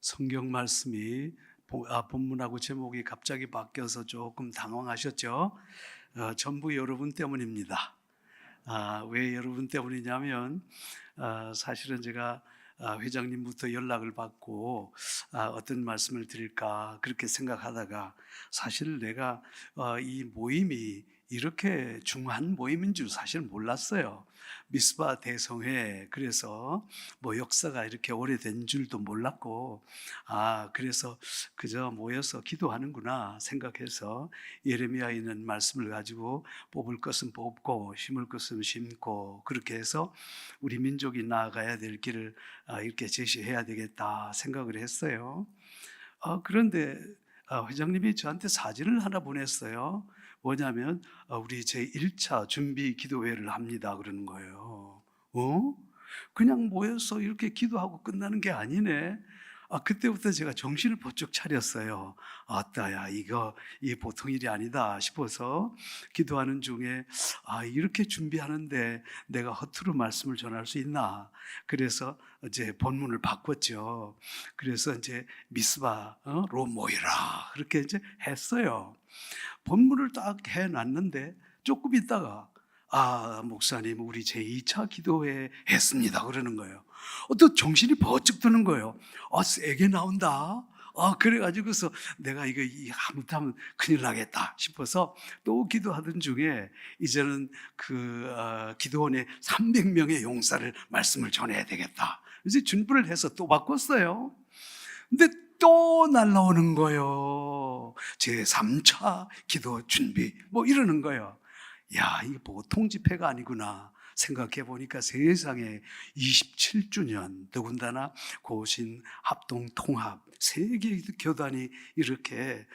성경 말씀이 본문하고 제목이 갑자기 바뀌어서 조금 당황하셨죠? 전부 여러분 때문입니다. 왜 여러분 때문이냐면 사실은 제가 회장님부터 연락을 받고 어떤 말씀을 드릴까 그렇게 생각하다가 사실 내가 이 모임이 이렇게 중요한 모임인 줄 사실 몰랐어요. 미스바 대성회, 그래서 뭐 역사가 이렇게 오래된 줄도 몰랐고 그래서 그저 모여서 기도하는구나 생각해서 예레미야에 있는 말씀을 가지고 뽑을 것은 뽑고 심을 것은 심고, 그렇게 해서 우리 민족이 나아가야 될 길을 이렇게 제시해야 되겠다 생각을 했어요. 그런데 회장님이 저한테 사진을 하나 보냈어요. 뭐냐면 우리 제1차 준비 기도회를 합니다 그러는 거예요. 그냥 모여서 이렇게 기도하고 끝나는 게 아니네. 그때부터 제가 정신을 번쩍 차렸어요. 아따야, 이 보통 일이 아니다 싶어서 기도하는 중에 이렇게 준비하는데 내가 허투루 말씀을 전할 수 있나. 그래서 이제 본문을 바꿨죠. 그래서 이제 미스바로 모이라 그렇게 이제 했어요. 본문을 딱 해놨는데 조금 있다가 목사님 우리 제2차 기도회 했습니다 그러는 거예요. 또 정신이 번쩍 드는 거예요. 세게 나온다. 그래가지고서 내가 이거 잘못하면 큰일 나겠다 싶어서 또 기도하던 중에 이제는 기도원에 300명의 용사를 말씀을 전해야 되겠다. 이제 준비를 해서 또 바꿨어요. 근데 또 날라오는 거예요. 제3차 기도 준비 뭐 이러는 거예요. 이게 보통 집회가 아니구나 생각해 보니까 세상에 27주년, 더군다나 고신 합동 통합 세계 교단이 이렇게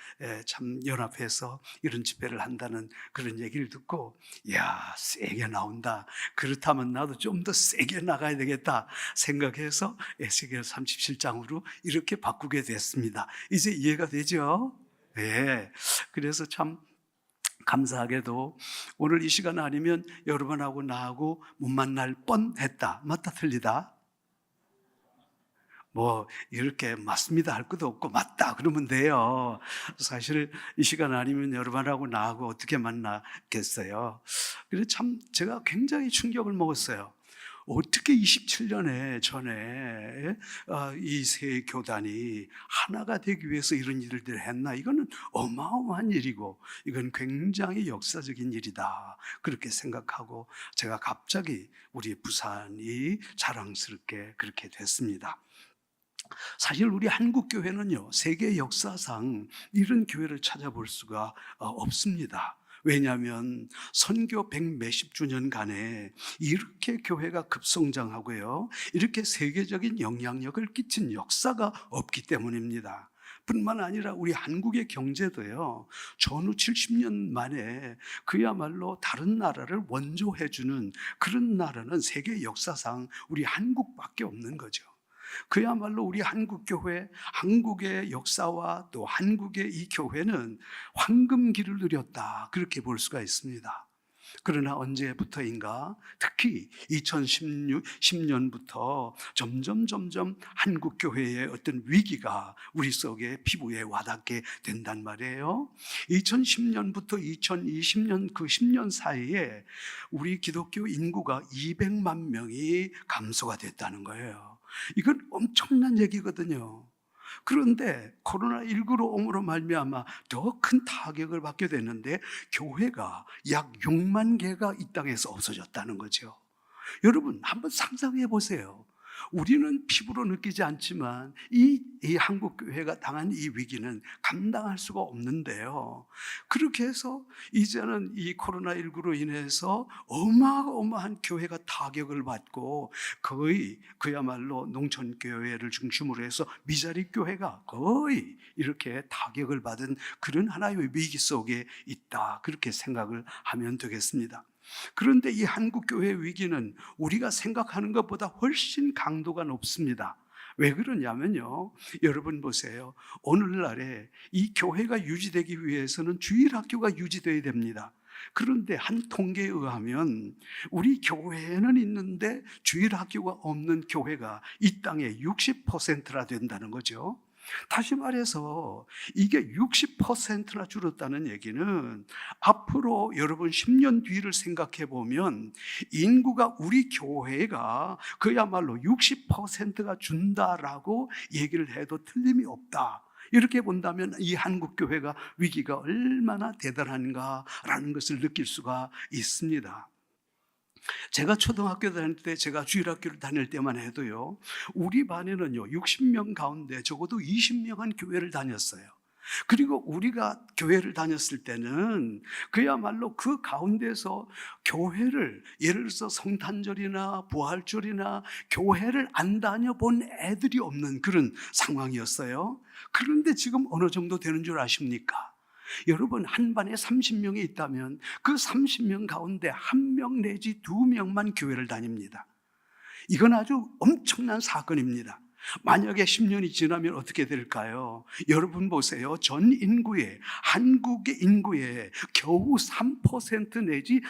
참 연합해서 이런 집회를 한다는 그런 얘기를 듣고 세게 나온다. 그렇다면 나도 좀 더 세게 나가야 되겠다 생각해서 에스겔 37장으로 이렇게 바꾸게 됐습니다. 이제 이해가 되죠? 네. 그래서 참 감사하게도 오늘 이 시간 아니면 여러분하고 나하고 못 만날 뻔했다. 맞다 틀리다? 뭐 이렇게 맞습니다 할 것도 없고 맞다 그러면 돼요. 사실 이 시간 아니면 여러분하고 나하고 어떻게 만나겠어요. 그래서 참 제가 굉장히 충격을 먹었어요. 어떻게 27년에 전에 이 세 교단이 하나가 되기 위해서 이런 일들을 했나. 이거는 어마어마한 일이고 이건 굉장히 역사적인 일이다 그렇게 생각하고 제가 갑자기 우리 부산이 자랑스럽게 그렇게 됐습니다. 사실 우리 한국교회는요, 세계 역사상 이런 교회를 찾아볼 수가 없습니다. 왜냐하면 선교 100몇십 주년간에 이렇게 교회가 급성장하고요, 이렇게 세계적인 영향력을 끼친 역사가 없기 때문입니다. 뿐만 아니라 우리 한국의 경제도요, 전후 70년 만에 그야말로 다른 나라를 원조해주는 그런 나라는 세계 역사상 우리 한국밖에 없는 거죠. 그야말로 우리 한국교회, 한국의 역사와 또 한국의 이 교회는 황금기를 누렸다 그렇게 볼 수가 있습니다. 그러나 언제부터인가, 특히 2010년부터 점점 한국교회의 어떤 위기가 우리 속에 피부에 와닿게 된단 말이에요. 2010년부터 2020년 그 10년 사이에 우리 기독교 인구가 200만 명이 감소가 됐다는 거예요. 이건 엄청난 얘기거든요. 그런데 코로나19로 옴으로 말미암아 더 큰 타격을 받게 됐는데 교회가 약 6만 개가 이 땅에서 없어졌다는 거죠. 여러분 한번 상상해 보세요. 우리는 피부로 느끼지 않지만 이 한국교회가 당한 이 위기는 감당할 수가 없는데요. 그렇게 해서 이제는 이 코로나19로 인해서 어마어마한 교회가 타격을 받고 거의 그야말로 농촌교회를 중심으로 해서 미자리 교회가 거의 이렇게 타격을 받은 그런 하나의 위기 속에 있다 그렇게 생각을 하면 되겠습니다. 그런데 이 한국교회 위기는 우리가 생각하는 것보다 훨씬 강도가 높습니다. 왜 그러냐면요, 여러분 보세요. 오늘날에 이 교회가 유지되기 위해서는 주일학교가 유지되어야 됩니다. 그런데 한 통계에 의하면 우리 교회는 있는데 주일학교가 없는 교회가 이 땅의 60%나 된다는 거죠. 다시 말해서 이게 60%나 줄었다는 얘기는 앞으로 여러분 10년 뒤를 생각해 보면 인구가 우리 교회가 그야말로 60%가 준다라고 얘기를 해도 틀림이 없다. 이렇게 본다면 이 한국 교회가 위기가 얼마나 대단한가라는 것을 느낄 수가 있습니다. 제가 초등학교 다닐 때, 제가 주일학교를 다닐 때만 해도요, 우리 반에는요 60명 가운데 적어도 20명은 교회를 다녔어요. 그리고 우리가 교회를 다녔을 때는 그야말로 그 가운데서 교회를, 예를 들어서 성탄절이나 부활절이나 교회를 안 다녀본 애들이 없는 그런 상황이었어요. 그런데 지금 어느 정도 되는 줄 아십니까? 여러분, 한 반에 30명이 있다면 그 30명 가운데 1명 내지 2명만 교회를 다닙니다. 이건 아주 엄청난 사건입니다. 만약에 10년이 지나면 어떻게 될까요? 여러분 보세요. 전 인구의, 한국의 인구의 겨우 3% 내지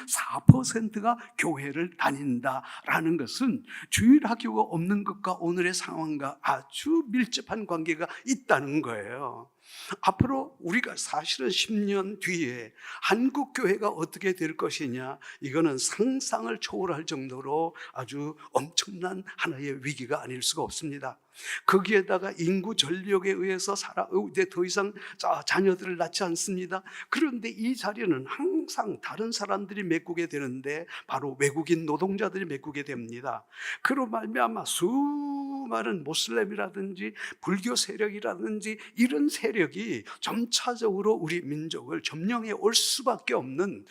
4%가 교회를 다닌다라는 것은 주일학교가 없는 것과 오늘의 상황과 아주 밀접한 관계가 있다는 거예요. 앞으로 우리가 사실은 10년 뒤에 한국 교회가 어떻게 될 것이냐, 이거는 상상을 초월할 정도로 아주 엄청난 하나의 위기가 아닐 수가 없습니다. 거기에다가 인구 전력에 의해서 더 이상 자녀들을 낳지 않습니다. 그런데 이 자리는 항상 다른 사람들이 메꾸게 되는데 바로 외국인 노동자들이 메꾸게 됩니다. 그로 말미암아 수많은 모슬렘이라든지 불교 세력이라든지 이런 세력이 점차적으로 우리 민족을 점령해 올 수밖에 없는,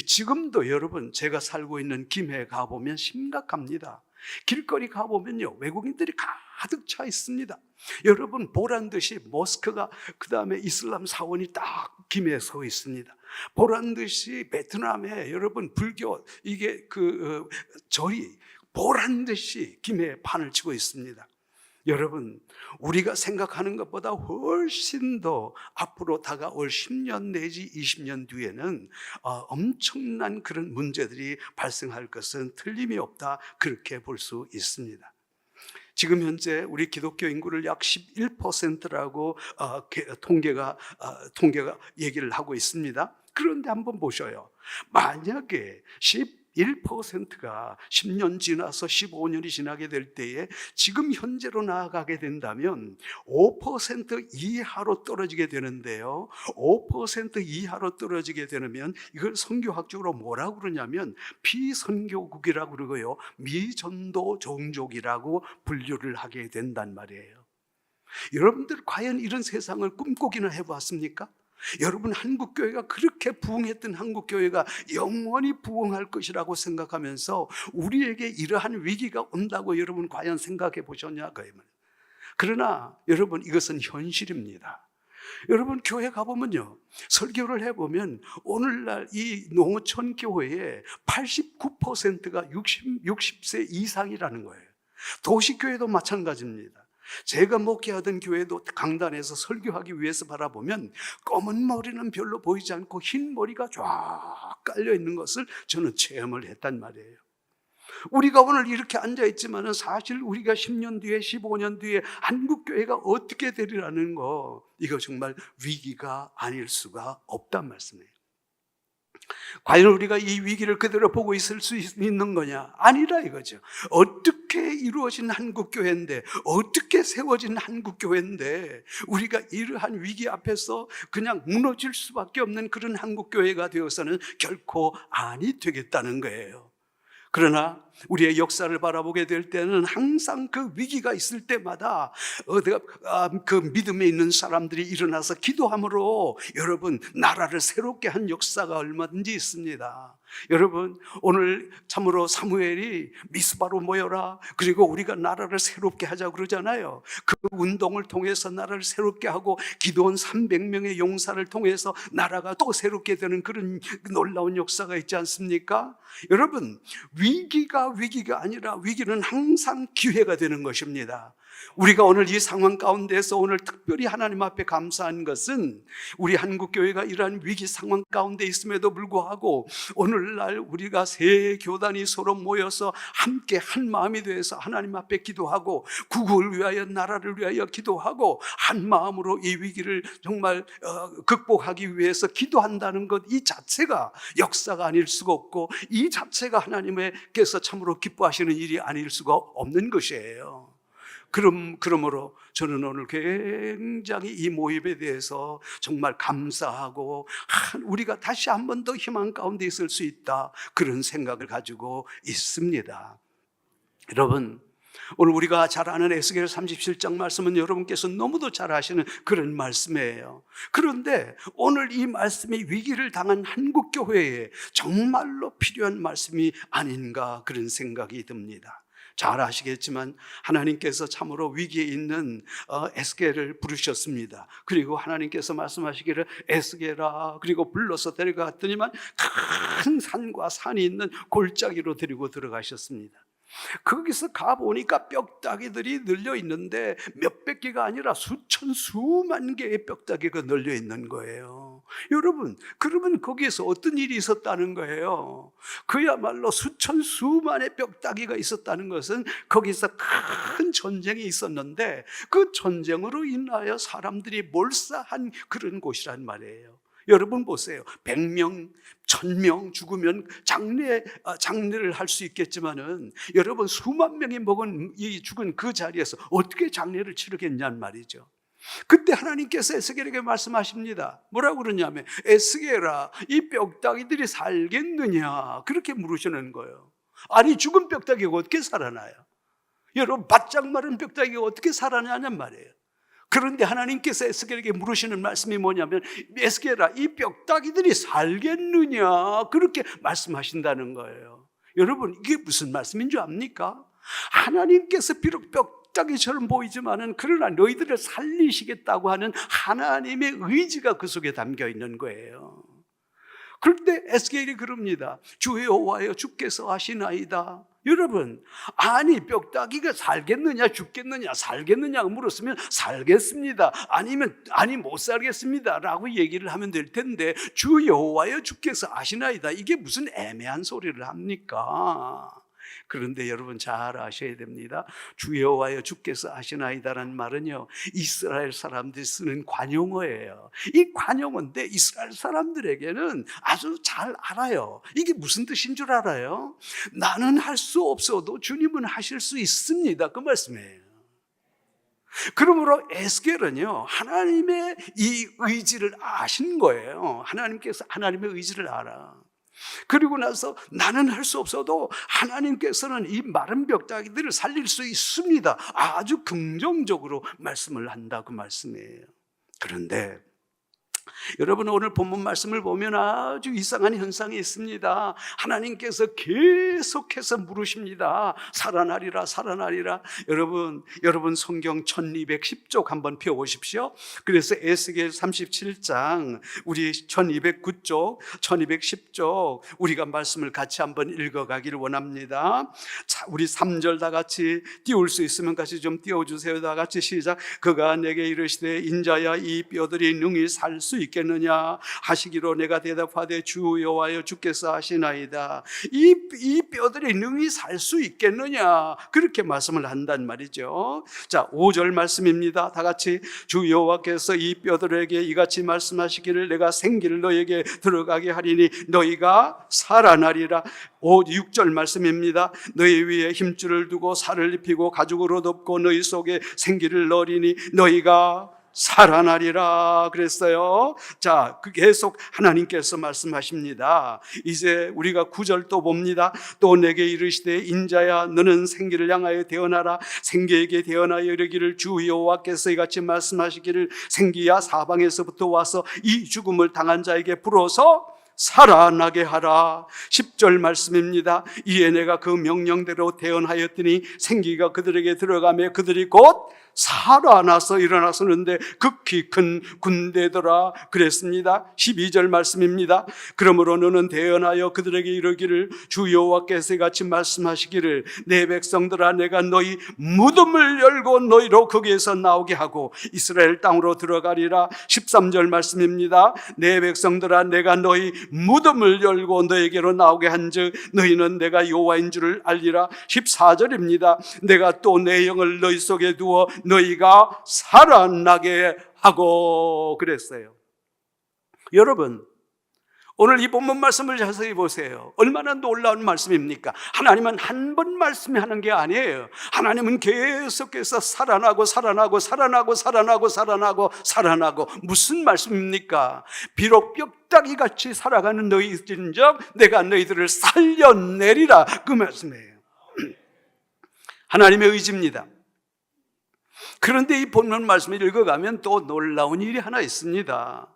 지금도 여러분 제가 살고 있는 김해에 가보면 심각합니다. 길거리 가보면요 외국인들이 가득 차 있습니다. 여러분 보란 듯이 모스크가, 그 다음에 이슬람 사원이 딱 김해에 서 있습니다. 보란 듯이 베트남에 여러분 불교 절이 보란 듯이 김해에 판을 치고 있습니다. 여러분, 우리가 생각하는 것보다 훨씬 더 앞으로 다가올 10년 내지 20년 뒤에는 엄청난 그런 문제들이 발생할 것은 틀림이 없다, 그렇게 볼 수 있습니다. 지금 현재 우리 기독교 인구를 약 11%라고 통계가 얘기를 하고 있습니다. 그런데 한번 보셔요. 만약에 1%가 10년 지나서 15년이 지나게 될 때에 지금 현재로 나아가게 된다면 5% 이하로 떨어지게 되는데요, 5% 이하로 떨어지게 되면 이걸 선교학적으로 뭐라고 그러냐면 비선교국이라고 그러고요, 미전도 종족이라고 분류를 하게 된단 말이에요. 여러분들 과연 이런 세상을 꿈꾸기나 해봤습니까? 여러분, 한국교회가 그렇게 부흥했던 한국교회가 영원히 부흥할 것이라고 생각하면서 우리에게 이러한 위기가 온다고 여러분 과연 생각해 보셨냐고요. 그러나 여러분, 이것은 현실입니다. 여러분, 교회 가보면요, 설교를 해보면 오늘날 이 농어촌 교회의 89%가 60세 이상이라는 거예요. 도시교회도 마찬가지입니다. 제가 목회하던 교회도 강단에서 설교하기 위해서 바라보면 검은 머리는 별로 보이지 않고 흰 머리가 쫙 깔려 있는 것을 저는 체험을 했단 말이에요. 우리가 오늘 이렇게 앉아 있지만 사실 우리가 10년 뒤에 15년 뒤에 한국교회가 어떻게 되리라는 거, 이거 정말 위기가 아닐 수가 없단 말씀이에요. 과연 우리가 이 위기를 그대로 보고 있을 수 있는 거냐? 아니라 이거죠. 어떻게 이루어진 한국교회인데, 어떻게 세워진 한국교회인데 우리가 이러한 위기 앞에서 그냥 무너질 수밖에 없는 그런 한국교회가 되어서는 결코 아니 되겠다는 거예요. 그러나 우리의 역사를 바라보게 될 때는 항상 그 위기가 있을 때마다 그 믿음에 있는 사람들이 일어나서 기도함으로 여러분 나라를 새롭게 한 역사가 얼마든지 있습니다. 여러분, 오늘 참으로 사무엘이 미스바로 모여라, 그리고 우리가 나라를 새롭게 하자고 그러잖아요. 그 운동을 통해서 나라를 새롭게 하고 기도원 300명의 용사를 통해서 나라가 또 새롭게 되는 그런 놀라운 역사가 있지 않습니까? 여러분, 위기가 아니라 위기는 항상 기회가 되는 것입니다. 우리가 오늘 이 상황 가운데서 오늘 특별히 하나님 앞에 감사한 것은 우리 한국교회가 이러한 위기 상황 가운데 있음에도 불구하고 오늘날 우리가 세 교단이 서로 모여서 함께 한 마음이 되어서 하나님 앞에 기도하고 국을 위하여 나라를 위하여 기도하고 한 마음으로 이 위기를 정말 극복하기 위해서 기도한다는 것, 이 자체가 역사가 아닐 수가 없고 이 자체가 하나님께서 참으로 기뻐하시는 일이 아닐 수가 없는 것이에요. 그러므로 저는 오늘 굉장히 이 모임에 대해서 정말 감사하고 우리가 다시 한 번 더 희망 가운데 있을 수 있다, 그런 생각을 가지고 있습니다. 여러분, 오늘 우리가 잘 아는 에스겔 37장 말씀은 여러분께서 너무도 잘 아시는 그런 말씀이에요. 그런데 오늘 이 말씀이 위기를 당한 한국교회에 정말로 필요한 말씀이 아닌가, 그런 생각이 듭니다. 잘 아시겠지만 하나님께서 참으로 위기에 있는 에스겔을 부르셨습니다. 그리고 하나님께서 말씀하시기를 에스겔아, 그리고 불러서 데려갔더니만 큰 산과 산이 있는 골짜기로 데리고 들어가셨습니다. 거기서 가보니까 뼈다귀들이 널려 있는데 몇백 개가 아니라 수천 수만 개의 뼈다귀가 널려 있는 거예요. 여러분, 그러면 거기에서 어떤 일이 있었다는 거예요? 그야말로 수천 수만의 뼈다귀가 있었다는 것은 거기서 큰 전쟁이 있었는데 그 전쟁으로 인하여 사람들이 몰사한 그런 곳이란 말이에요. 여러분 보세요. 100명, 1000명 죽으면 장례를 할 수 있겠지만은 여러분 수만 명이 죽은 그 자리에서 어떻게 장례를 치르겠냐는 말이죠. 그때 하나님께서 에스겔에게 말씀하십니다. 뭐라고 그러냐면 에스겔아, 이 뼈다귀들이 살겠느냐, 그렇게 물으시는 거예요. 아니, 죽은 뼈다귀가 어떻게 살아나요? 여러분, 바짝 마른 뼈다귀가 어떻게 살아나냔 말이에요. 그런데 하나님께서 에스겔에게 물으시는 말씀이 뭐냐면 에스겔아, 이 뼈다귀들이 살겠느냐, 그렇게 말씀하신다는 거예요. 여러분, 이게 무슨 말씀인 줄 압니까? 하나님께서 비록 뼈다귀처럼 보이지만은 그러나 너희들을 살리시겠다고 하는 하나님의 의지가 그 속에 담겨 있는 거예요. 그럴 때 에스겔이 그럽니다. 주 여호와여, 주께서 하시나이다. 여러분, 아니 뼈다귀가 살겠느냐 죽겠느냐, 살겠느냐 물었으면 살겠습니다, 아니면 아니 못 살겠습니다 라고 얘기를 하면 될 텐데 주 여호와여 주께서 아시나이다, 이게 무슨 애매한 소리를 합니까? 그런데 여러분 잘 아셔야 됩니다. 주 여호와여 주께서 아시나이다라는 말은요, 이스라엘 사람들이 쓰는 관용어예요. 이 관용어인데 이스라엘 사람들에게는 아주 잘 알아요. 이게 무슨 뜻인 줄 알아요? 나는 할 수 없어도 주님은 하실 수 있습니다, 그 말씀이에요. 그러므로 에스겔은요, 하나님의 이 의지를 아신 거예요. 하나님께서 하나님의 의지를 알아. 그리고 나서 나는 할 수 없어도 하나님께서는 이 마른 뼈다귀들을 살릴 수 있습니다, 아주 긍정적으로 말씀을 한다, 그 말씀이에요. 그런데 여러분, 오늘 본문 말씀을 보면 아주 이상한 현상이 있습니다. 하나님께서 계속해서 물으십니다. 살아나리라, 살아나리라. 여러분 성경 1210쪽 한번 펴보십시오. 그래서 에스겔 37장 우리 1209쪽 1210쪽 우리가 말씀을 같이 한번 읽어가기를 원합니다. 자, 우리 3절 다 같이 띄울 수 있으면 같이 좀 띄워주세요. 다 같이 시작. 그가 내게 이르시되 인자야, 이 뼈들이 능히 살 수 있겠느냐 하시기로 내가 대답하되 주 여호와여 주께서 하시나이다. 이 뼈들이 능히 살 수 있겠느냐, 그렇게 말씀을 한단 말이죠. 자, 5절 말씀입니다. 다 같이 주 여호와께서 이 뼈들에게 이같이 말씀하시기를 내가 생기를 너에게 들어가게 하리니 너희가 살아나리라. 6절 말씀입니다. 너희 위에 힘줄을 두고 살을 입히고 가죽으로 덮고 너희 속에 생기를 넣으리니 너희가 살아나리라 그랬어요. 자, 계속 하나님께서 말씀하십니다. 이제 우리가 9절 또 봅니다. 또 내게 이르시되 인자야, 너는 생기를 향하여 대언하라. 생기에게 대언하여 이르기를 주 여호와께서 이같이 말씀하시기를 생기야, 사방에서부터 와서 이 죽음을 당한 자에게 불어서 살아나게 하라. 10절 말씀입니다. 이에 내가 그 명령대로 대언하였더니 생기가 그들에게 들어가며 그들이 곧 살아나서 일어나서는데 극히 큰 군대더라 그랬습니다. 12절 말씀입니다. 그러므로 너는 대언하여 그들에게 이르기를 주 여호와께서 같이 말씀하시기를 내 백성들아 내가 너희 무덤을 열고 너희로 거기에서 나오게 하고 이스라엘 땅으로 들어가리라. 13절 말씀입니다. 내 백성들아 내가 너희 무덤을 열고 너에게로 나오게 한즉 너희는 내가 여호와인 줄을 알리라. 14절입니다. 내가 또 내 영을 너희 속에 두어 너희가 살아나게 하고 그랬어요. 여러분, 오늘 이 본문 말씀을 자세히 보세요. 얼마나 놀라운 말씀입니까? 하나님은 한 번 말씀하는 게 아니에요. 하나님은 계속해서 살아나고 살아나고 살아나고 살아나고 살아나고 살아나고. 무슨 말씀입니까? 비록 뼈다귀 같이 살아가는 너희들인즉 내가 너희들을 살려내리라, 그 말씀이에요. 하나님의 의지입니다. 그런데 이 본문 말씀을 읽어가면 또 놀라운 일이 하나 있습니다.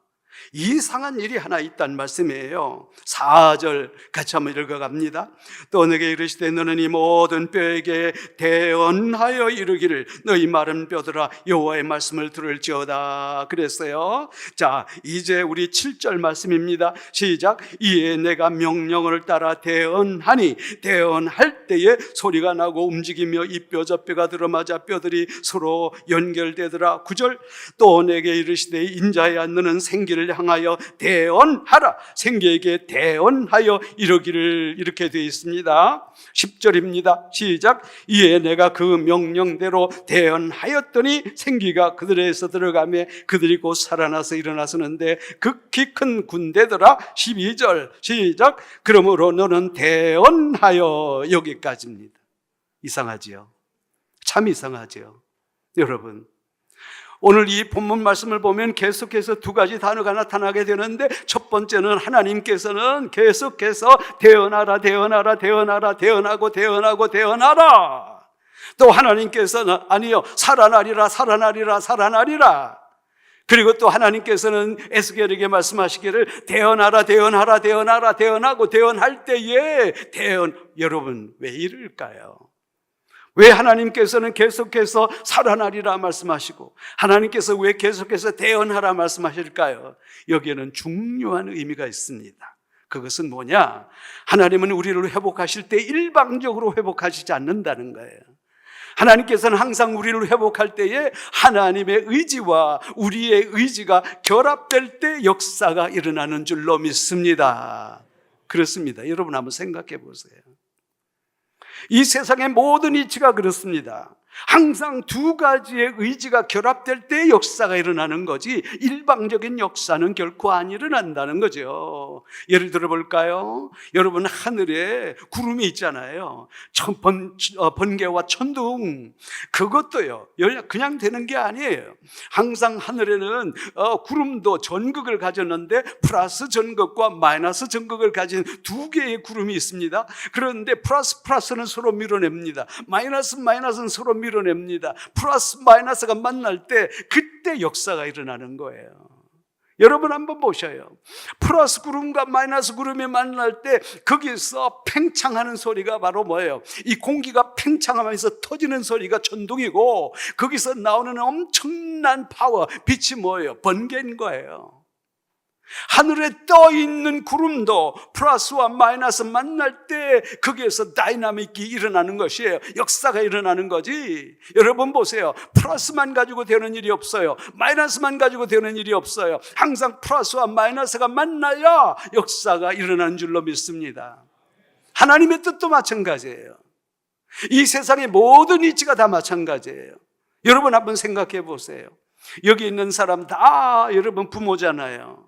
이상한 일이 하나 있다는 말씀이에요. 4절 같이 한번 읽어갑니다. 또 내게 이르시되 너는 이 모든 뼈에게 대언하여 이르기를 너희 마른 뼈들아 여호와의 말씀을 들을지어다 그랬어요. 자, 이제 우리 7절 말씀입니다. 시작. 이에 내가 명령을 따라 대언하니 대언할 때에 소리가 나고 움직이며 이 뼈 저 뼈가 들어맞아 뼈들이 서로 연결되더라. 9절. 또 내게 이르시되 인자야 너는 생기를 향하여 대언하라. 생기에게 대언하여 이르기를, 이렇게 되어 있습니다. 10절입니다. 시작. 이에 내가 그 명령대로 대언하였더니 생기가 그들에서 들어가며 그들이 곧 살아나서 일어나서는데 극히 큰 군대더라. 12절 시작. 그러므로 너는 대언하여. 여기까지입니다. 이상하지요? 참 이상하지요? 여러분, 오늘 이 본문 말씀을 보면 계속해서 두 가지 단어가 나타나게 되는데, 첫 번째는 하나님께서는 계속해서 대언하라 대언하라 대언하라 대언하고 대언하고 대언하라. 또 하나님께서는 아니요 살아나리라 살아나리라 살아나리라. 그리고 또 하나님께서는 에스겔에게 말씀하시기를 대언하라 대언하라 대언하라 대언하고 대언할 때에 대언. 여러분, 왜 이럴까요? 왜 하나님께서는 계속해서 살아나리라 말씀하시고 하나님께서 왜 계속해서 대언하라 말씀하실까요? 여기에는 중요한 의미가 있습니다. 그것은 뭐냐? 하나님은 우리를 회복하실 때 일방적으로 회복하시지 않는다는 거예요. 하나님께서는 항상 우리를 회복할 때에 하나님의 의지와 우리의 의지가 결합될 때 역사가 일어나는 줄로 믿습니다. 그렇습니다. 여러분 한번 생각해 보세요. 이 세상의 모든 이치가 그렇습니다. 항상 두 가지의 의지가 결합될 때 역사가 일어나는 거지 일방적인 역사는 결코 안 일어난다는 거죠. 예를 들어 볼까요? 여러분, 하늘에 구름이 있잖아요. 번개와 천둥. 그것도요 그냥 되는 게 아니에요. 항상 하늘에는 구름도 전극을 가졌는데 플러스 전극과 마이너스 전극을 가진 두 개의 구름이 있습니다. 그런데 플러스는 서로 밀어냅니다. 마이너스는 서로 밀어냅니다. 플러스 마이너스가 만날 때 그때 역사가 일어나는 거예요. 여러분 한번 보셔요. 플러스 구름과 마이너스 구름이 만날 때 거기서 팽창하는 소리가 바로 뭐예요? 이 공기가 팽창하면서 터지는 소리가 천둥이고 거기서 나오는 엄청난 파워, 빛이 뭐예요? 번개인 거예요. 하늘에 떠 있는 구름도 플러스와 마이너스 만날 때 거기에서 다이나믹이 일어나는 것이에요. 역사가 일어나는 거지. 여러분 보세요. 플러스만 가지고 되는 일이 없어요. 마이너스만 가지고 되는 일이 없어요. 항상 플러스와 마이너스가 만나야 역사가 일어나는 줄로 믿습니다. 하나님의 뜻도 마찬가지예요. 이 세상의 모든 이치가 다 마찬가지예요. 여러분 한번 생각해 보세요. 여기 있는 사람 다 여러분 부모잖아요.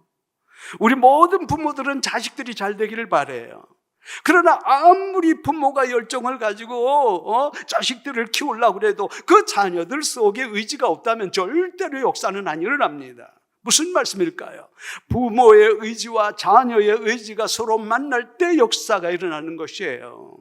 우리 모든 부모들은 자식들이 잘 되기를 바라요. 그러나 아무리 부모가 열정을 가지고 자식들을 키우려고 해도 그 자녀들 속에 의지가 없다면 절대로 역사는 안 일어납니다. 무슨 말씀일까요? 부모의 의지와 자녀의 의지가 서로 만날 때 역사가 일어나는 것이에요.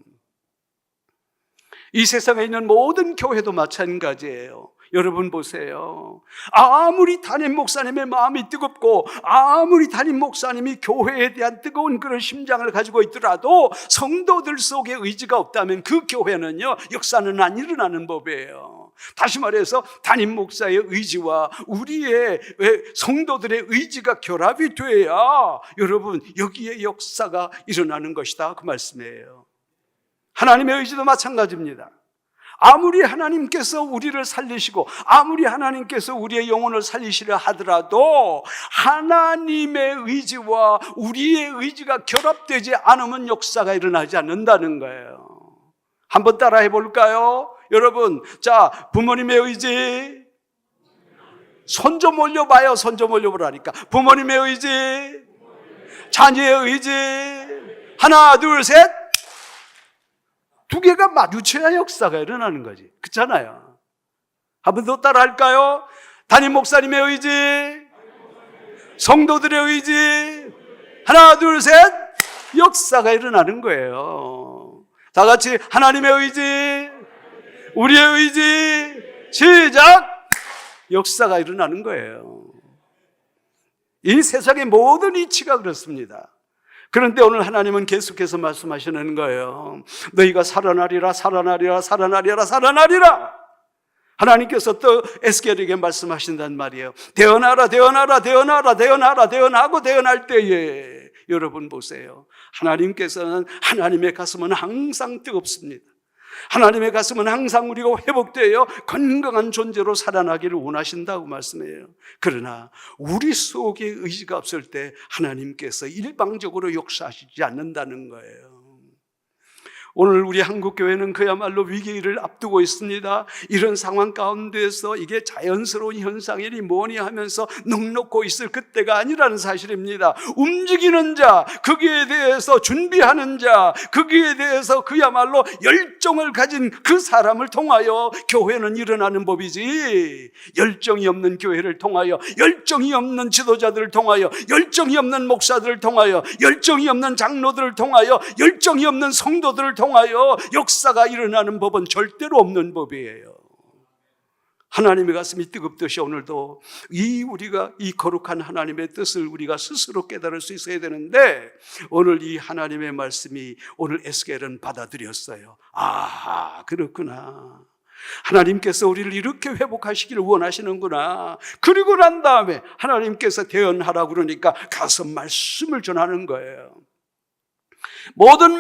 이 세상에 있는 모든 교회도 마찬가지예요. 여러분 보세요. 아무리 담임 목사님의 마음이 뜨겁고 아무리 담임 목사님이 교회에 대한 뜨거운 그런 심장을 가지고 있더라도 성도들 속에 의지가 없다면 그 교회는요 역사는 안 일어나는 법이에요. 다시 말해서 담임 목사의 의지와 우리의 성도들의 의지가 결합이 돼야 여러분 여기에 역사가 일어나는 것이다, 그 말씀이에요. 하나님의 의지도 마찬가지입니다. 아무리 하나님께서 우리를 살리시고 아무리 하나님께서 우리의 영혼을 살리시려 하더라도 하나님의 의지와 우리의 의지가 결합되지 않으면 역사가 일어나지 않는다는 거예요. 한번 따라해 볼까요? 여러분, 자, 부모님의 의지, 손 좀 올려봐요. 손 좀 올려보라니까. 부모님의 의지, 자녀의 의지, 하나 둘 셋, 두 개가 마주쳐야 역사가 일어나는 거지. 그렇잖아요. 한 번 더 따라 할까요? 담임 목사님의 의지, 성도들의 의지, 하나 둘 셋, 역사가 일어나는 거예요. 다 같이 하나님의 의지, 우리의 의지, 시작! 역사가 일어나는 거예요. 이 세상의 모든 이치가 그렇습니다. 그런데 오늘 하나님은 계속해서 말씀하시는 거예요. 너희가 살아나리라, 살아나리라, 살아나리라, 살아나리라. 하나님께서 또 에스겔에게 말씀하신단 말이에요. 대언하라, 대언하라, 대언하라, 대언하라, 대언하고 대언할 때에 여러분 보세요. 하나님께서는 하나님의 가슴은 항상 뜨겁습니다. 하나님의 가슴은 항상 우리가 회복되어 건강한 존재로 살아나기를 원하신다고 말씀해요. 그러나 우리 속에 의지가 없을 때 하나님께서 일방적으로 역사하시지 않는다는 거예요. 오늘 우리 한국교회는 그야말로 위기를 앞두고 있습니다. 이런 상황 가운데서 이게 자연스러운 현상이니 뭐니 하면서 넋놓고 있을 그때가 아니라는 사실입니다. 움직이는 자, 거기에 대해서 준비하는 자, 거기에 대해서 그야말로 열정을 가진 그 사람을 통하여 교회는 일어나는 법이지, 열정이 없는 교회를 통하여, 열정이 없는 지도자들을 통하여, 열정이 없는 목사들을 통하여, 열정이 없는 장로들을 통하여, 열정이 없는 성도들을 통하여 역사가 일어나는 법은 절대로 없는 법이에요. 하나님의 가슴이 뜨겁듯이 오늘도 우리가 이 거룩한 하나님의 뜻을 우리가 스스로 깨달을 수 있어야 되는데, 오늘 이 하나님의 말씀이 오늘 에스겔은 받아들였어요. 아, 그렇구나. 하나님께서 우리를 이렇게 회복하시기를 원하시는구나. 그리고 난 다음에 하나님께서 대언하라고 그러니까 가서 말씀을 전하는 거예요. 모든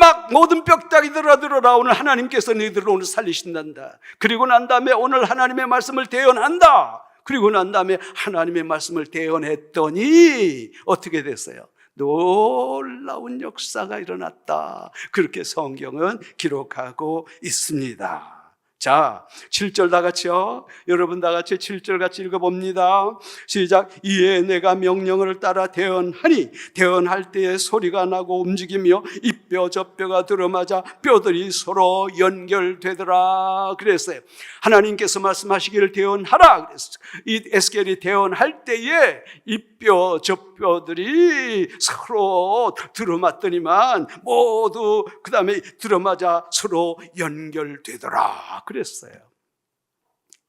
뼈다귀들아 들어라. 오늘 하나님께서 너희들을 오늘 살리신단다. 그리고 난 다음에 오늘 하나님의 말씀을 대언한다. 그리고 난 다음에 하나님의 말씀을 대언했더니 어떻게 됐어요? 놀라운 역사가 일어났다. 그렇게 성경은 기록하고 있습니다. 자, 7절 다 같이요. 여러분 다 같이 7절 같이 읽어봅니다. 시작. 이에 내가 명령을 따라 대언하니 대언할 때에 소리가 나고 움직이며 이 뼈 저 뼈가 들어맞아 뼈들이 서로 연결되더라 그랬어요. 하나님께서 말씀하시기를 대언하라 그랬어요. 이 에스겔이 대언할 때에 이 뼈 저 뼈들이 서로 들어맞더니만 모두 그 다음에 들어맞아 서로 연결되더라 그랬어요.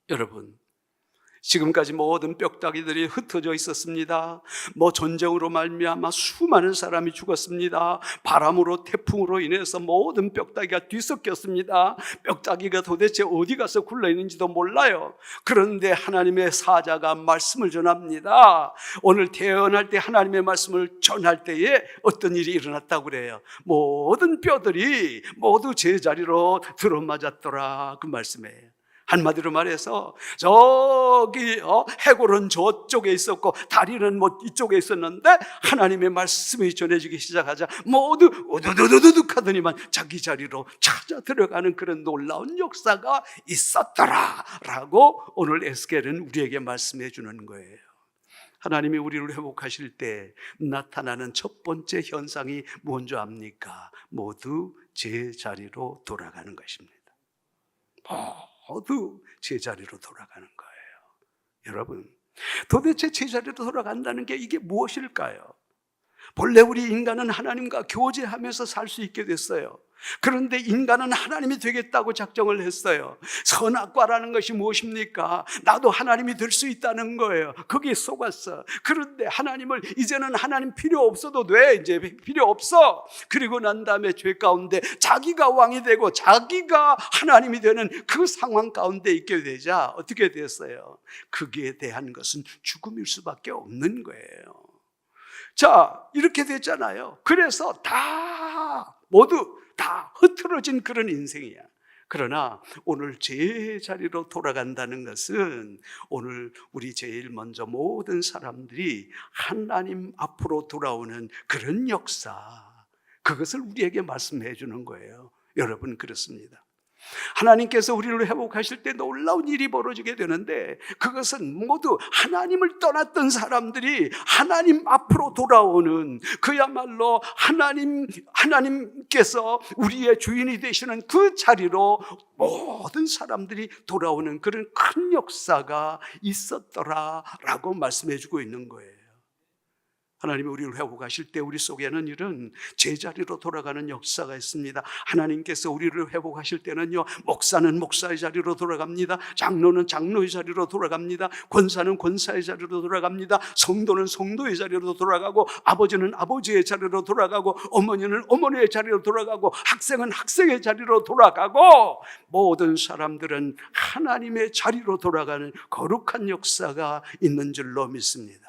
여러분, 지금까지 모든 뼈다귀들이 흩어져 있었습니다. 전쟁으로 말미암아 수많은 사람이 죽었습니다. 바람으로 태풍으로 인해서 모든 뼈다귀가 뒤섞였습니다. 뼈다귀가 도대체 어디 가서 굴러있는지도 몰라요. 그런데 하나님의 사자가 말씀을 전합니다. 오늘 대언할 때 하나님의 말씀을 전할 때에 어떤 일이 일어났다고 그래요. 모든 뼈들이 모두 제자리로 들어맞았더라, 그 말씀이에요. 한마디로 말해서 저기 해골은 저쪽에 있었고 다리는 이쪽에 있었는데 하나님의 말씀이 전해지기 시작하자 모두 우두두두둑 하더니만 자기 자리로 찾아 들어가는 그런 놀라운 역사가 있었더라 라고 오늘 에스겔은 우리에게 말씀해 주는 거예요. 하나님이 우리를 회복하실 때 나타나는 첫 번째 현상이 뭔지 압니까? 모두 제자리로 돌아가는 것입니다. 모두 제자리로 돌아가는 거예요. 여러분, 도대체 제자리로 돌아간다는 게 이게 무엇일까요? 본래 우리 인간은 하나님과 교제하면서 살 수 있게 됐어요. 그런데 인간은 하나님이 되겠다고 작정을 했어요. 선악과라는 것이 무엇입니까? 나도 하나님이 될 수 있다는 거예요. 거기에 속았어. 그런데 하나님을 이제는 하나님 필요 없어도 돼. 이제 필요 없어. 그리고 난 다음에 죄 가운데 자기가 왕이 되고 자기가 하나님이 되는 그 상황 가운데 있게 되자 어떻게 됐어요? 거기에 대한 것은 죽음일 수밖에 없는 거예요. 자, 이렇게 됐잖아요. 그래서 모두 다 흐트러진 그런 인생이야. 그러나 오늘 제자리로 돌아간다는 것은 오늘 우리 제일 먼저 모든 사람들이 하나님 앞으로 돌아오는 그런 역사, 그것을 우리에게 말씀해 주는 거예요. 여러분, 그렇습니다. 하나님께서 우리를 회복하실 때 놀라운 일이 벌어지게 되는데, 그것은 모두 하나님을 떠났던 사람들이 하나님 앞으로 돌아오는, 그야말로 하나님께서 우리의 주인이 되시는 그 자리로 모든 사람들이 돌아오는 그런 큰 역사가 있었더라라고 말씀해 주고 있는 거예요. 하나님이 우리를 회복하실 때 우리 속에는 이런 제자리로 돌아가는 역사가 있습니다. 하나님께서 우리를 회복하실 때는요, 목사는 목사의 자리로 돌아갑니다. 장로는 장로의 자리로 돌아갑니다. 권사는 권사의 자리로 돌아갑니다. 성도는 성도의 자리로 돌아가고, 아버지는 아버지의 자리로 돌아가고, 어머니는 어머니의 자리로 돌아가고, 학생은 학생의 자리로 돌아가고, 모든 사람들은 하나님의 자리로 돌아가는 거룩한 역사가 있는 줄로 믿습니다.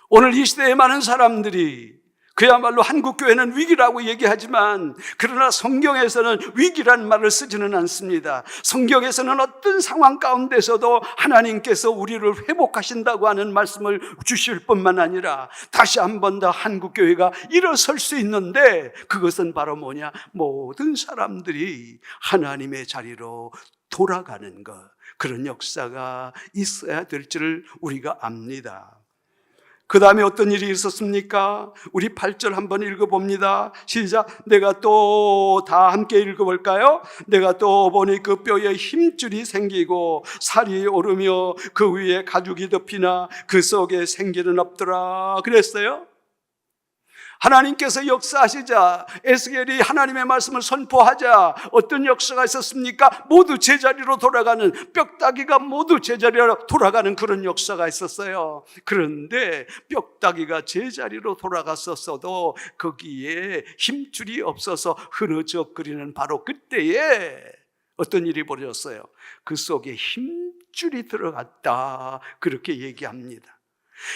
오늘 이 시대에 많은 사람들이 그야말로 한국교회는 위기라고 얘기하지만, 그러나 성경에서는 위기란 말을 쓰지는 않습니다. 성경에서는 어떤 상황 가운데서도 하나님께서 우리를 회복하신다고 하는 말씀을 주실 뿐만 아니라 다시 한 번 더 한국교회가 일어설 수 있는데, 그것은 바로 뭐냐? 모든 사람들이 하나님의 자리로 돌아가는 것, 그런 역사가 있어야 될 줄을 우리가 압니다. 그 다음에 어떤 일이 있었습니까? 우리 8절 한번 읽어봅니다. 시작. 내가 또 다 함께 읽어볼까요? 내가 또 보니 그 뼈에 힘줄이 생기고 살이 오르며 그 위에 가죽이 덮이나 그 속에 생기는 없더라. 그랬어요. 하나님께서 역사하시자, 에스겔이 하나님의 말씀을 선포하자 어떤 역사가 있었습니까? 모두 제자리로 돌아가는, 뼈다귀가 모두 제자리로 돌아가는 그런 역사가 있었어요. 그런데 뼈다귀가 제자리로 돌아갔었어도 거기에 힘줄이 없어서 흐느적거리는 바로 그때에 어떤 일이 벌어졌어요? 그 속에 힘줄이 들어갔다, 그렇게 얘기합니다.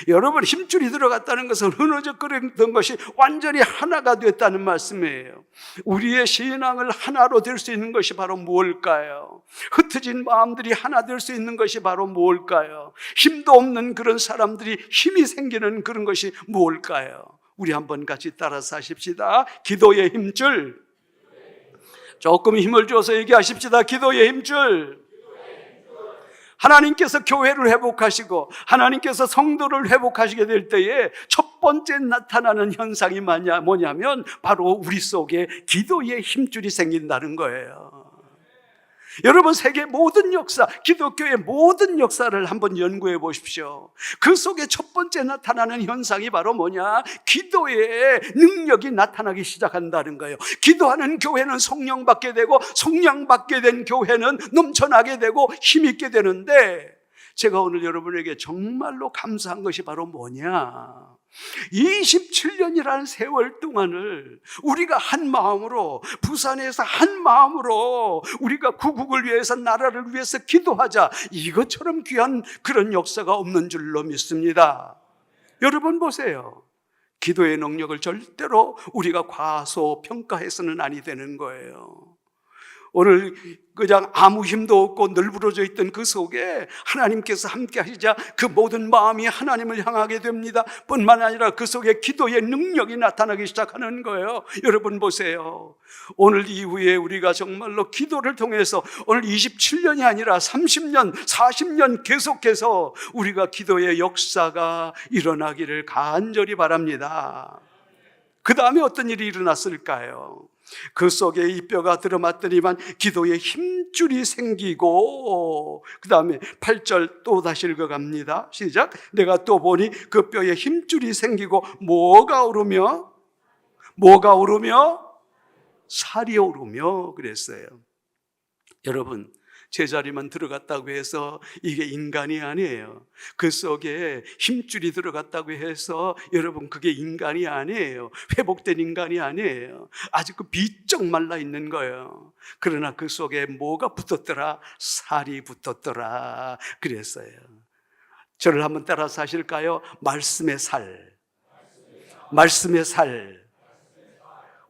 여러분, 힘줄이 들어갔다는 것은 흐느적거리던 것이 완전히 하나가 됐다는 말씀이에요. 우리의 신앙을 하나로 될 수 있는 것이 바로 무엇일까요? 흩어진 마음들이 하나 될 수 있는 것이 바로 무엇일까요? 힘도 없는 그런 사람들이 힘이 생기는 그런 것이 무엇일까요? 우리 한번 같이 따라서 하십시다. 기도의 힘줄. 조금 힘을 줘서 얘기하십시다. 기도의 힘줄. 하나님께서 교회를 회복하시고 하나님께서 성도를 회복하시게 될 때에 첫 번째 나타나는 현상이 뭐냐면 바로 우리 속에 기도의 힘줄이 생긴다는 거예요. 여러분, 세계 모든 역사, 기독교의 모든 역사를 한번 연구해 보십시오. 그 속에 첫 번째 나타나는 현상이 바로 뭐냐? 기도의 능력이 나타나기 시작한다는 거예요. 기도하는 교회는 성령 받게 되고, 성령 받게 된 교회는 넘쳐나게 되고 힘있게 되는데, 제가 오늘 여러분에게 정말로 감사한 것이 바로 뭐냐? 27년이라는 세월 동안을 우리가 한 마음으로, 부산에서 한 마음으로 우리가 구국을 위해서, 나라를 위해서 기도하자, 이것처럼 귀한 그런 역사가 없는 줄로 믿습니다. 여러분 보세요. 기도의 능력을 절대로 우리가 과소평가해서는 아니 되는 거예요. 오늘 그냥 아무 힘도 없고 널브러져 있던 그 속에 하나님께서 함께 하시자 그 모든 마음이 하나님을 향하게 됩니다. 뿐만 아니라 그 속에 기도의 능력이 나타나기 시작하는 거예요. 여러분 보세요. 오늘 이후에 우리가 정말로 기도를 통해서 오늘 27년이 아니라 30년, 40년 계속해서 우리가 기도의 역사가 일어나기를 간절히 바랍니다. 그 다음에 어떤 일이 일어났을까요? 그 속에 이 뼈가 들어맞더니만 기도의 힘줄이 생기고, 그 다음에 8절 또 다시 읽어갑니다. 시작. 내가 또 보니 그 뼈에 힘줄이 생기고 뭐가 오르며? 뭐가 오르며? 살이 오르며 그랬어요. 여러분, 제자리만 들어갔다고 해서 이게 인간이 아니에요. 그 속에 힘줄이 들어갔다고 해서 여러분 그게 인간이 아니에요. 회복된 인간이 아니에요. 아직 그 비쩍 말라 있는 거예요. 그러나 그 속에 뭐가 붙었더라? 살이 붙었더라 그랬어요. 저를 한번 따라서 하실까요? 말씀의 살. 말씀의 살.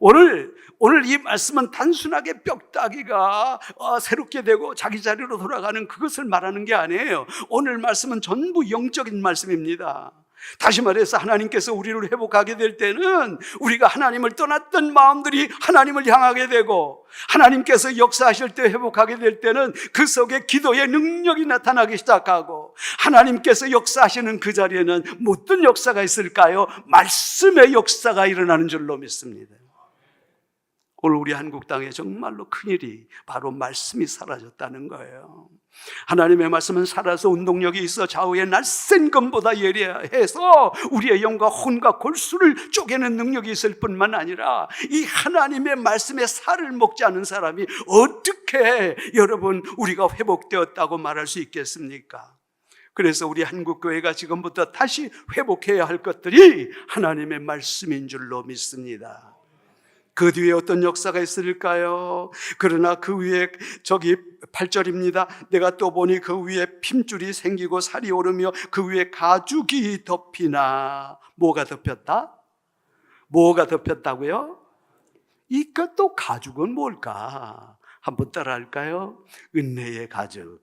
오늘 이 말씀은 단순하게 뼈다귀가 새롭게 되고 자기 자리로 돌아가는 그것을 말하는 게 아니에요. 오늘 말씀은 전부 영적인 말씀입니다. 다시 말해서 하나님께서 우리를 회복하게 될 때는 우리가 하나님을 떠났던 마음들이 하나님을 향하게 되고, 하나님께서 역사하실 때 회복하게 될 때는 그 속에 기도의 능력이 나타나기 시작하고, 하나님께서 역사하시는 그 자리에는 어떤 역사가 있을까요? 말씀의 역사가 일어나는 줄로 믿습니다. 오늘 우리 한국 땅에 정말로 큰일이 바로 말씀이 사라졌다는 거예요. 하나님의 말씀은 살아서 운동력이 있어 좌우의 날쌘 검보다 예리해서 우리의 영과 혼과 골수를 쪼개는 능력이 있을 뿐만 아니라, 이 하나님의 말씀에 살을 먹지 않은 사람이 어떻게 여러분 우리가 회복되었다고 말할 수 있겠습니까? 그래서 우리 한국교회가 지금부터 다시 회복해야 할 것들이 하나님의 말씀인 줄로 믿습니다. 그 뒤에 어떤 역사가 있을까요? 그러나 그 위에, 저기 8절입니다. 내가 또 보니 그 위에 핏줄이 생기고 살이 오르며 그 위에 가죽이 덮이나. 뭐가 덮였다? 뭐가 덮였다고요? 이것도 가죽은 뭘까? 한번 따라 할까요? 은혜의 가죽.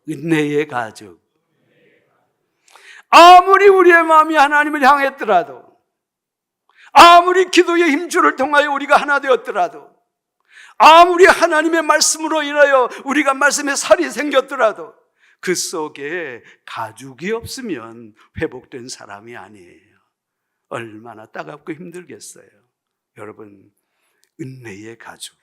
은혜의 가죽. 아무리 우리의 마음이 하나님을 향했더라도, 아무리 기도의 힘줄을 통하여 우리가 하나 되었더라도, 아무리 하나님의 말씀으로 인하여 우리가 말씀에 살이 생겼더라도 그 속에 가죽이 없으면 회복된 사람이 아니에요. 얼마나 따갑고 힘들겠어요. 여러분, 은혜의 가죽.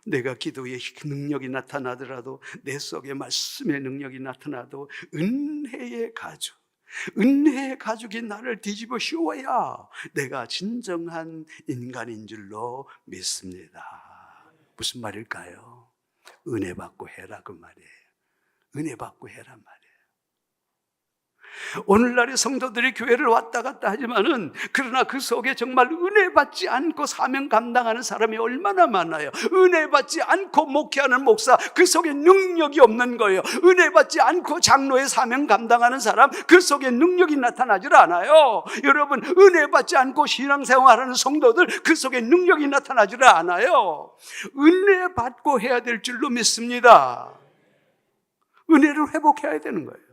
내가 기도의 능력이 나타나더라도, 내 속에 말씀의 능력이 나타나도 은혜의 가죽, 은혜의 가죽이 나를 뒤집어 씌워야 내가 진정한 인간인 줄로 믿습니다. 무슨 말일까요? 은혜 받고 해라 그 말이에요. 은혜 받고 해라 말이에요. 오늘날의 성도들이 교회를 왔다 갔다 하지만은, 그러나 그 속에 정말 은혜 받지 않고 사명 감당하는 사람이 얼마나 많아요. 은혜 받지 않고 목회하는 목사, 그 속에 능력이 없는 거예요. 은혜 받지 않고 장로의 사명 감당하는 사람, 그 속에 능력이 나타나질 않아요. 여러분, 은혜 받지 않고 신앙생활하는 성도들, 그 속에 능력이 나타나질 않아요. 은혜 받고 해야 될 줄로 믿습니다. 은혜를 회복해야 되는 거예요.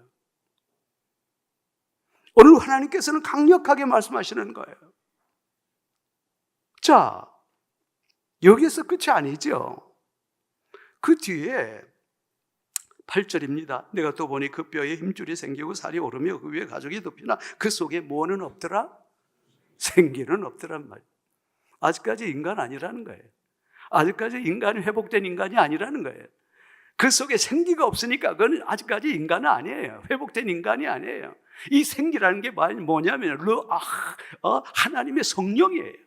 오늘 하나님께서는 강력하게 말씀하시는 거예요. 자, 여기서 끝이 아니죠. 그 뒤에 8절입니다. 내가 또 보니 그 뼈에 힘줄이 생기고 살이 오르며 그 위에 가죽이 덮이나 그 속에 뭐는 없더라? 생기는 없더란 말이에요. 아직까지 인간 아니라는 거예요. 아직까지 인간이 회복된 인간이 아니라는 거예요. 그 속에 생기가 없으니까 그건 아직까지 인간은 아니에요. 회복된 인간이 아니에요. 이 생기라는 게 뭐냐면 하나님의 성령이에요.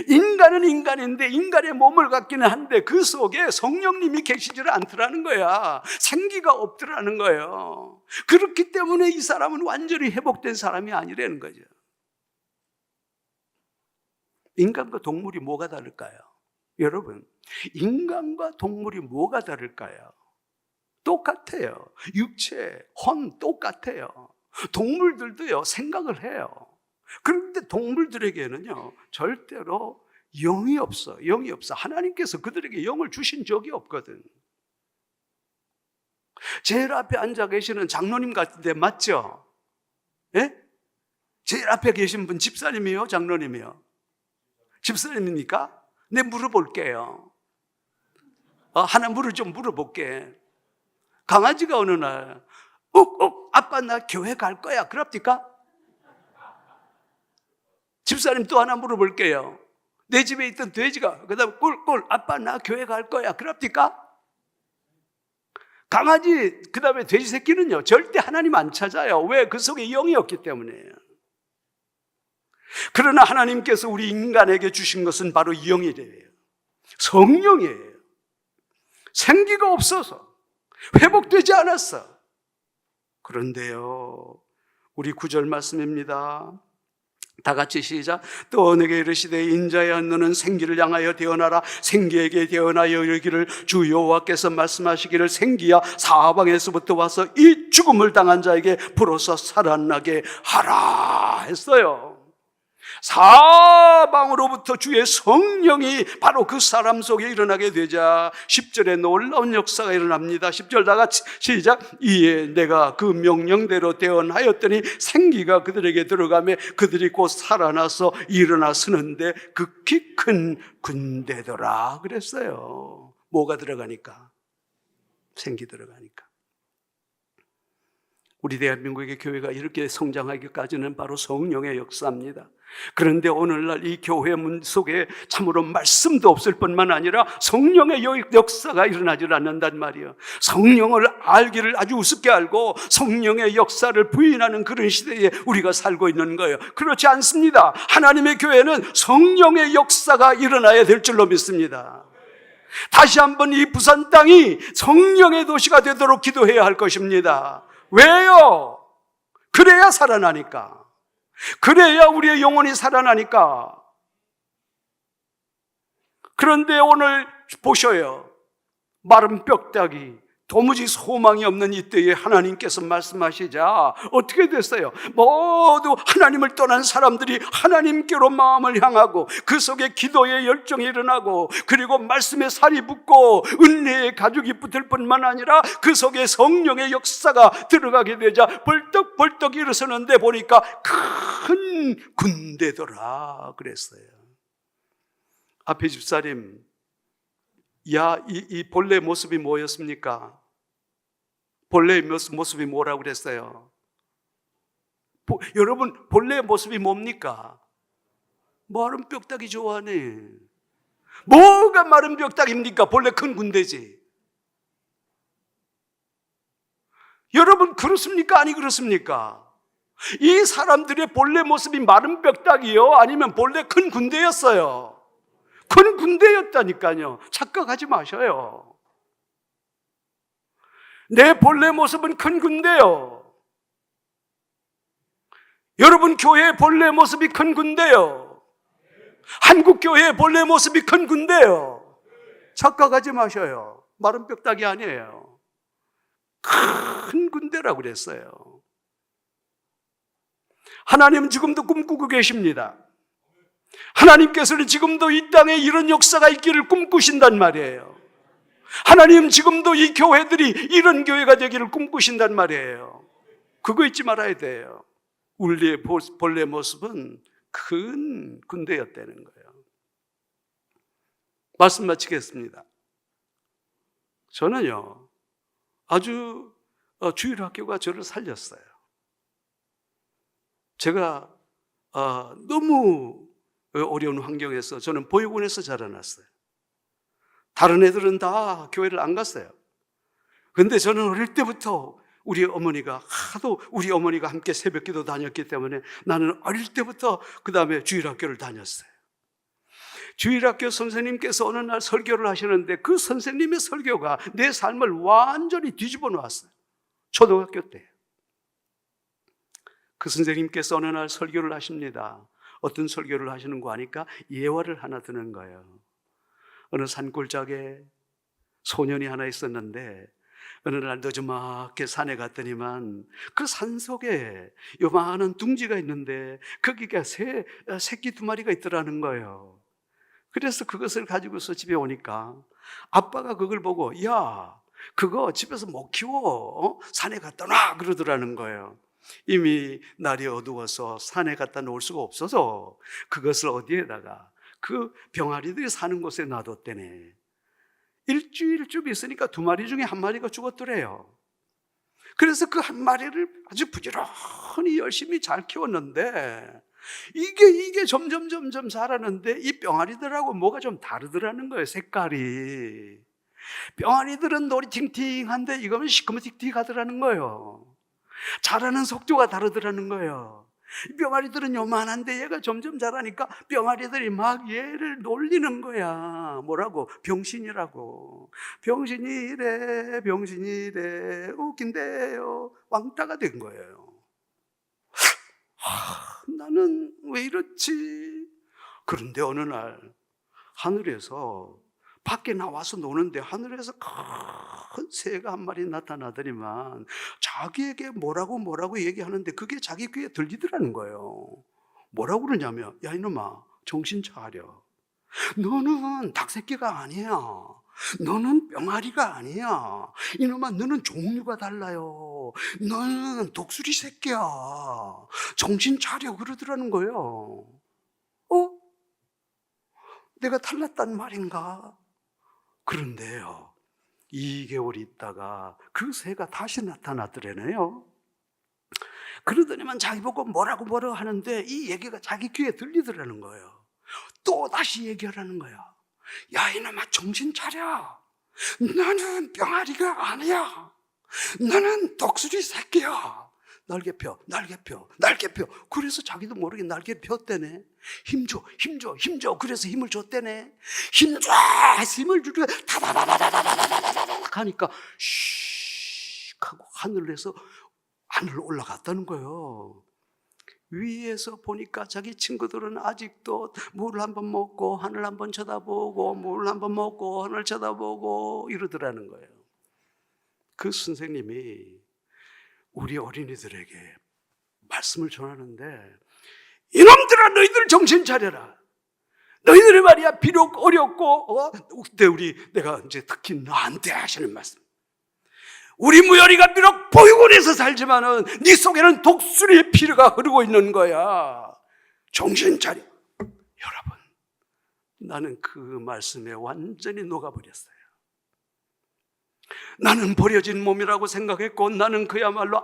인간은 인간인데, 인간의 몸을 갖기는 한데 그 속에 성령님이 계시지를 않더라는 거야. 생기가 없더라는 거예요. 그렇기 때문에 이 사람은 완전히 회복된 사람이 아니라는 거죠. 인간과 동물이 뭐가 다를까요? 여러분, 인간과 동물이 뭐가 다를까요? 똑같아요. 육체, 혼 똑같아요. 동물들도요, 생각을 해요. 그런데 동물들에게는요, 절대로 영이 없어. 영이 없어. 하나님께서 그들에게 영을 주신 적이 없거든. 제일 앞에 앉아 계시는 장로님 같은데 맞죠? 예? 제일 앞에 계신 분 집사님이요? 장로님이요? 집사님입니까? 네, 물어볼게요. 하나 좀 물어볼게. 강아지가 어느 날 아빠 나 교회 갈 거야 그럽니까? 집사님 또 하나 물어볼게요. 내 집에 있던 돼지가 그다음 꿀꿀 아빠 나 교회 갈 거야 그럽니까? 강아지 그다음에 돼지 새끼는요 절대 하나님 안 찾아요. 왜? 그 속에 영이 없기 때문이에요. 그러나 하나님께서 우리 인간에게 주신 것은 바로 영이래요. 성령이에요. 생기가 없어서 회복되지 않았어. 그런데요, 우리 9절 말씀입니다. 다 같이 시작. 또 내게 이르시되 인자야 너는 생기를 향하여 대언하라. 생기에게 대언하여 이르기를 주 여호와께서 말씀하시기를 생기야 사방에서부터 와서 이 죽음을 당한 자에게 불어서 살아나게 하라 했어요. 사방으로부터 주의 성령이 바로 그 사람 속에 일어나게 되자 10절에 놀라운 역사가 일어납니다. 10절 다 같이 시작. 이에 내가 그 명령대로 대언하였더니 생기가 그들에게 들어가며 그들이 곧 살아나서 일어나 서는데 극히 큰 군대더라 그랬어요. 뭐가 들어가니까? 생기 들어가니까. 우리 대한민국의 교회가 이렇게 성장하기까지는 바로 성령의 역사입니다. 그런데 오늘날 이 교회 문 속에 참으로 말씀도 없을 뿐만 아니라 성령의 역사가 일어나질 않는단 말이에요. 성령을 알기를 아주 우습게 알고 성령의 역사를 부인하는 그런 시대에 우리가 살고 있는 거예요. 그렇지 않습니다. 하나님의 교회는 성령의 역사가 일어나야 될 줄로 믿습니다. 다시 한번 이 부산 땅이 성령의 도시가 되도록 기도해야 할 것입니다. 왜요? 그래야 살아나니까. 그래야 우리의 영혼이 살아나니까. 그런데 오늘 보셔요. 마른 뼈다귀, 도무지 소망이 없는 이때에 하나님께서 말씀하시자 어떻게 됐어요? 모두 하나님을 떠난 사람들이 하나님께로 마음을 향하고 그 속에 기도의 열정이 일어나고 그리고 말씀에 살이 붙고 은혜의 가죽이 붙을 뿐만 아니라 그 속에 성령의 역사가 들어가게 되자 벌떡벌떡 일어서는데 보니까 큰 군대더라 그랬어요. 앞에 집사님, 이 본래 모습이 뭐였습니까? 본래의 모습이 뭐라고 그랬어요? 여러분, 본래의 모습이 뭡니까? 마른 뼈다귀 좋아하네. 뭐가 마른 뼈다귀입니까? 본래 큰 군대지. 여러분, 그렇습니까? 아니 그렇습니까? 이 사람들의 본래 모습이 마른 뼈다귀요? 아니면 본래 큰 군대였어요? 큰 군대였다니까요. 착각하지 마셔요. 내 본래 모습은 큰 군대요. 여러분 교회의 본래 모습이 큰 군대요. 한국 교회의 본래 모습이 큰 군대요. 착각하지 마셔요. 마른 뼈다귀 아니에요. 큰 군대라고 그랬어요. 하나님은 지금도 꿈꾸고 계십니다. 하나님께서는 지금도 이 땅에 이런 역사가 있기를 꿈꾸신단 말이에요. 하나님 지금도 이 교회들이 이런 교회가 되기를 꿈꾸신단 말이에요. 그거 잊지 말아야 돼요. 우리의 본래 모습은 큰 군대였다는 거예요. 말씀 마치겠습니다. 저는요, 아주 주일학교가 저를 살렸어요. 제가 너무 어려운 환경에서 저는 보육원에서 자라났어요. 다른 애들은 다 교회를 안 갔어요. 그런데 저는 어릴 때부터 우리 어머니가 함께 새벽기도 다녔기 때문에 나는 어릴 때부터 그 다음에 주일학교를 다녔어요. 주일학교 선생님께서 어느 날 설교를 하시는데 그 선생님의 설교가 내 삶을 완전히 뒤집어 놓았어요. 초등학교 때. 그 선생님께서 어느 날 설교를 하십니다. 어떤 설교를 하시는 거 아니까 예화를 하나 드는 거예요. 어느 산골짜기에 소년이 하나 있었는데 어느 날 늦지막하게 산에 갔더니만 그 산속에 요만한 둥지가 있는데 거기가 새끼 2마리가 있더라는 거예요. 그래서 그것을 가지고서 집에 오니까 아빠가 그걸 보고 야 그거 집에서 못 키워 산에 갖다 놔 그러더라는 거예요. 이미 날이 어두워서 산에 갖다 놓을 수가 없어서 그것을 어디에다가 그 병아리들이 사는 곳에 놔뒀대네. 일주일쯤 있으니까 2마리 중에 1마리가 죽었더래요. 그래서 그 1마리를 아주 부지런히 열심히 잘 키웠는데 이게 점점 자라는데 이 병아리들하고 뭐가 좀 다르더라는 거예요. 색깔이. 병아리들은 놀이 팅팅한데 이거는 시커멓 틱틱하더라는 거예요. 자라는 속도가 다르더라는 거예요. 병아리들은 요만한데 얘가 점점 자라니까 병아리들이 막 얘를 놀리는 거야. 뭐라고? 병신이라고. 병신이래 웃긴데요. 왕따가 된 거예요. 나는 왜 이렇지? 그런데 어느 날 하늘에서, 밖에 나와서 노는데 하늘에서 큰 새가 한 마리 나타나더니만 자기에게 뭐라고 얘기하는데 그게 자기 귀에 들리더라는 거예요. 뭐라고 그러냐면, 야 이놈아, 정신 차려. 너는 닭새끼가 아니야. 너는 병아리가 아니야. 이놈아, 너는 종류가 달라요. 너는 독수리 새끼야. 정신 차려. 그러더라는 거예요. 내가 탈났단 말인가? 그런데요, 2개월 있다가 그 새가 다시 나타나더래네요. 그러더니만 자기 보고 뭐라고 하는데 이 얘기가 자기 귀에 들리더라는 거예요. 또 다시 얘기하라는 거야. 야 이놈아, 정신 차려. 너는 병아리가 아니야. 너는 독수리 새끼야. 날개 펴. 그래서 자기도 모르게 날개 폈대네. 힘줘. 그래서 힘을 줬대네. 힘줘. 힘을 주려 다다다다다다다다다다 하니까 슉 하고 하늘에서 하늘로 올라갔다는 거예요. 위에서 보니까 자기 친구들은 아직도 물 한번 먹고 하늘 한번 쳐다보고 물 한번 먹고 하늘 쳐다보고 이러더라는 거예요. 그 선생님이 우리 어린이들에게 말씀을 전하는데, 이놈들아, 너희들 정신 차려라. 너희들이 말이야, 비록 어렵고 그때 내가 이제 특히 너한테 하시는 말씀, 우리 무열이가 비록 보육원에서 살지만은 네 속에는 독수리의 피가 흐르고 있는 거야. 정신 차려. 여러분, 나는 그 말씀에 완전히 녹아버렸어요. 나는 버려진 몸이라고 생각했고, 나는 그야말로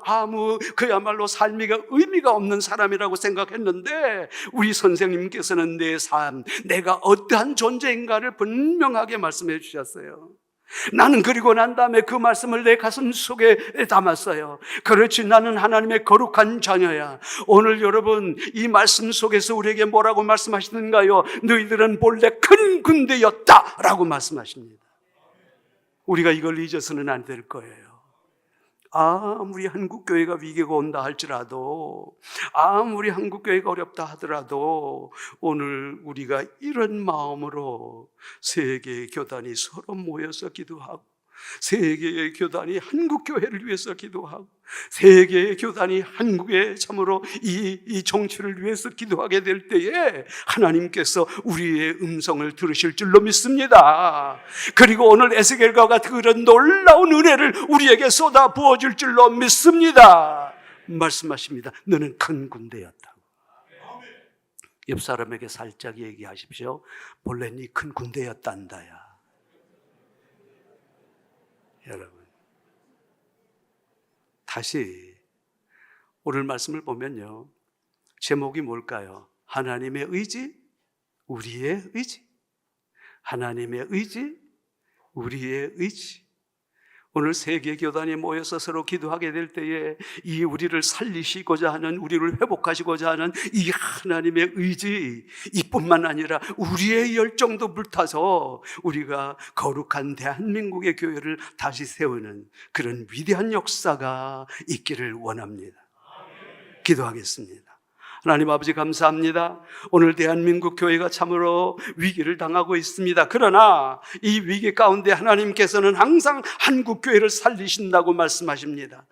삶이 의미가 없는 사람이라고 생각했는데, 우리 선생님께서는 내 삶, 내가 어떠한 존재인가를 분명하게 말씀해 주셨어요. 나는 그리고 난 다음에 그 말씀을 내 가슴 속에 담았어요. 그렇지, 나는 하나님의 거룩한 자녀야. 오늘 여러분, 이 말씀 속에서 우리에게 뭐라고 말씀하시는가요? 너희들은 본래 큰 군대였다 라고 말씀하십니다. 우리가 이걸 잊어서는 안 될 거예요. 아무리 한국교회가 위기가 온다 할지라도, 아무리 한국교회가 어렵다 하더라도, 오늘 우리가 이런 마음으로 세계의 교단이 서로 모여서 기도하고, 세계의 교단이 한국교회를 위해서 기도하고, 세계의 교단이 한국의 참으로 이 정치를 위해서 기도하게 될 때에 하나님께서 우리의 음성을 들으실 줄로 믿습니다. 그리고 오늘 에스겔과 같은 그런 놀라운 은혜를 우리에게 쏟아 부어줄 줄로 믿습니다. 말씀하십니다. 너는 큰 군대였다고. 옆 사람에게 살짝 얘기하십시오. 본래 네 큰 군대였단다야. 여러분, 다시 오늘 말씀을 보면요, 제목이 뭘까요? 하나님의 의지, 우리의 의지. 하나님의 의지, 우리의 의지. 오늘 세계 교단이 모여서 서로 기도하게 될 때에 이 우리를 살리시고자 하는, 우리를 회복하시고자 하는 이 하나님의 의지, 이뿐만 아니라 우리의 열정도 불타서 우리가 거룩한 대한민국의 교회를 다시 세우는 그런 위대한 역사가 있기를 원합니다. 기도하겠습니다. 하나님 아버지, 감사합니다. 오늘 대한민국 교회가 참으로 위기를 당하고 있습니다. 그러나 이 위기 가운데 하나님께서는 항상 한국 교회를 살리신다고 말씀하십니다.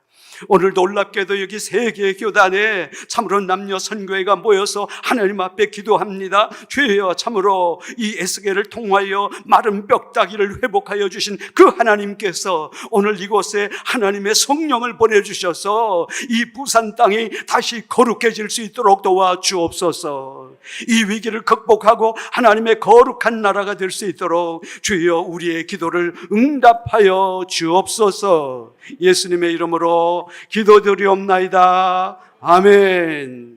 오늘 놀랍게도 여기 세계 교단에 참으로 남녀 선교회가 모여서 하나님 앞에 기도합니다. 주여, 참으로 이 에스겔을 통하여 마른 뼈다귀를 회복하여 주신 그 하나님께서 오늘 이곳에 하나님의 성령을 보내주셔서 이 부산 땅이 다시 거룩해질 수 있도록 도와주옵소서. 이 위기를 극복하고 하나님의 거룩한 나라가 될 수 있도록 주여 우리의 기도를 응답하여 주옵소서. 예수님의 이름으로 기도드리옵나이다. 아멘.